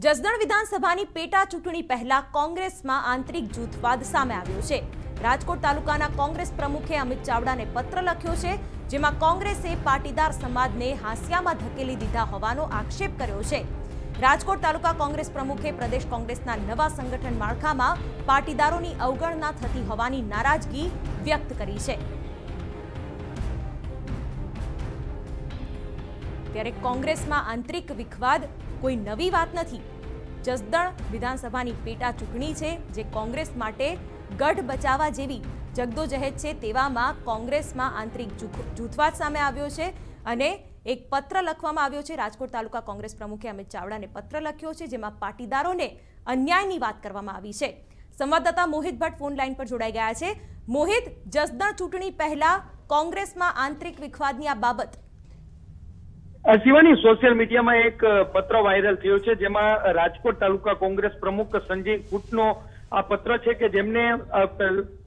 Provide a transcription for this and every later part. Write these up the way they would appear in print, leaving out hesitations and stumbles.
જસદણ વિધાનસભાની પેટા ચૂંટણી પહેલા કોંગ્રેસમાં આંતરિક જૂથવાદ સામે આવ્યો છે। રાજકોટ તાલુકાના કોંગ્રેસ પ્રમુખે અમિત ચાવડાને પત્ર લખ્યો છે, જેમાં કોંગ્રેસે પાટીદાર સમાજને હાંસિયામાં ધકેલી દીધા હોવાનો આક્ષેપ કર્યો છે। રાજકોટ તાલુકા કોંગ્રેસ પ્રમુખે પ્રદેશ કોંગ્રેસના નવા સંગઠન માળખામાં પાટીદારોની અવગણના થતી હોવાની નારાજગી વ્યક્ત કરી છે। ત્યારે કોંગ્રેસમાં આંતરિક વિખવાદ કોઈ નવી વાત નથી। જસદણ વિધાનસભાની પેટા ચૂંટણી છે, જે કોંગ્રેસ માટે ગઢ બચાવવા જેવી જગદોજહેદ છે। તેવામાં કોંગ્રેસમાં આંતરિક જૂથવાદ સામે આવ્યો છે અને એક પત્ર લખવામાં આવ્યો છે। રાજકોટ તાલુકા કોંગ્રેસ પ્રમુખે અમિત ચાવડાને પત્ર લખ્યો છે, જેમાં પાટીદારોને અન્યાયની વાત કરવામાં આવી છે। સંવાદદાતા મોહિત ભટ્ટ ફોન લાઈન પર જોડાઈ ગયા છે। મોહિત, જસદણ ચૂંટણી પહેલા કોંગ્રેસમાં આંતરિક વિખવાદની આ બાબત શિવાની, સોશિયલ મીડિયામાં એક પત્ર વાયરલ થયો છે, જેમાં રાજકોટ તાલુકા કોંગ્રેસ પ્રમુખ સંજય કુટનો આ પત્ર છે કે જેમને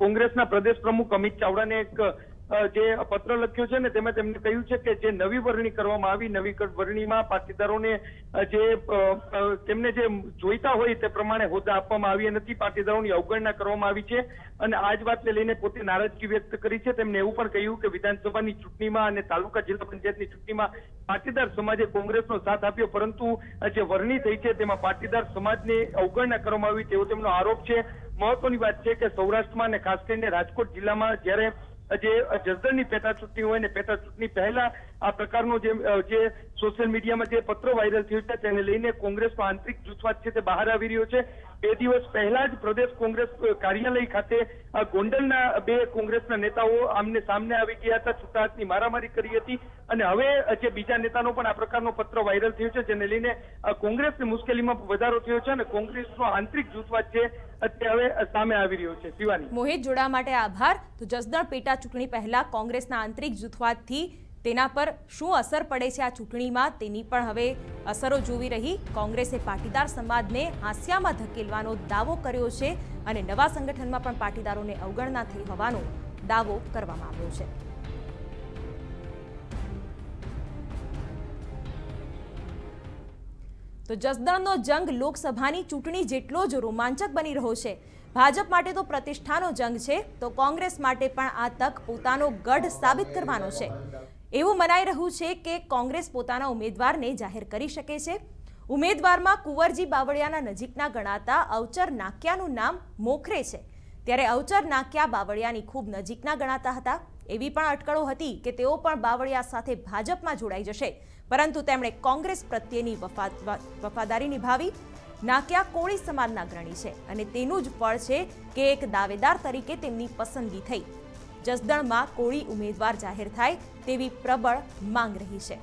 કોંગ્રેસના પ્રદેશ પ્રમુખ અમિત ચાવડાને એક જે પત્ર લખ્યો છે ને તેમાં તેમને કહ્યું છે કે જે નવી વરણી કરવામાં આવી, નવી વરણીમાં પાટીદારોને જે તેમને જે જોઈતા હોય તે પ્રમાણે હોદ્દા આપવામાં આવ્યા નથી, પાટીદારોની અવગણના કરવામાં આવી છે અને આ જ વાતને લઈને પોતે નારાજગી વ્યક્ત કરી છે। તેમને એવું પણ કહ્યું કે વિધાનસભાની ચૂંટણીમાં અને તાલુકા જિલ્લા પંચાયતની ચૂંટણીમાં પાટીદાર સમાજે કોંગ્રેસનો સાથ આપ્યો, પરંતુ જે વરણી થઈ છે તેમાં પાટીદાર સમાજને અવગણના કરવામાં આવી તેવો તેમનો આરોપ છે। મહત્વની વાત છે કે સૌરાષ્ટ્રમાં અને ખાસ કરીને રાજકોટ જિલ્લામાં જ્યારે જે જસદણની પેટા ચૂંટણી હોય ને પેટા ચૂંટણી પહેલા આ પ્રકારનો જે સોશિયલ મીડિયામાં જે પત્ર વાયરલ થયું છે તેને લઈને કોંગ્રેસનો આંતરિક જૂથવાદ છે તે બહાર આવી રહ્યો છે। 2 દિવસ પહેલા જ પ્રદેશ કોંગ્રેસ કાર્યાલય ખાતે ગોંડલના 2 કોંગ્રેસના નેતાઓ આમને સામને આવી ગયા હતા, છૂટા હાથની મારામારી કરી હતી અને હવે જે બીજા નેતાનો પણ આ પ્રકારનો પત્ર વાયરલ થયો છે, જેને લઈને કોંગ્રેસની મુશ્કેલીમાં વધારો થયો છે અને કોંગ્રેસનો આંતરિક જૂથવાદ છે તે હવે સામે આવી રહ્યો છે। શિવાની, મોહિત, જોડાવા માટે આભાર। તો જસદણ પેટા ચૂંટણી પહેલા કોંગ્રેસના આંતરિક જૂથવાદથી તેના પર શું અસર પડે છે આ ચૂંટણીમાં તેની પણ હવે અસરો જોવી રહી। કોંગ્રેસે પાટીદાર સમાજને હાંસિયામાં ધકેલવાનો દાવો કર્યો છે અને નવા સંગઠનમાં પણ પાટીદારોને અવગણના થઈ હોવાનો દાવો કરવામાં આવ્યો છે। તો જસદણનો જંગ લોકસભાની ચૂંટણી જેટલો જ રોમાંચક બની રહ્યો છે। ભાજપ માટે તો પ્રતિષ્ઠાનો જંગ છે, તો કોંગ્રેસ માટે પણ આ તક પોતાનો ગઢ સાબિત કરવાનો છે। એવું મનાઈ રહ્યું છે કે કોંગ્રેસ પોતાના ઉમેદવારને જાહેર કરી શકે છે। ઉમેદવારમાં કુંવરજી બાવળિયાના નજીકના ગણાતા અવચર નાકિયાનું નામ મોખરે છે, ત્યારે અવચર નાકિયા બાવળિયાની ખૂબ નજીકના ગણાતા હતા। એવી પણ અટકળો હતી કે તેઓ પણ બાવળિયા સાથે ભાજપમાં જોડાઈ જશે, પરંતુ તેમણે કોંગ્રેસ પ્રત્યેની વફાદારી નિભાવી। નાકિયા કોળી સમાજના અગ્રણી છે અને તેનું જ ફળ છે કે એક દાવેદાર તરીકે તેમની પસંદગી થઈ। જસદણમાં કોળી ઉમેદવાર જાહેર થાય તેવી પ્રબળ માંગ રહી છે।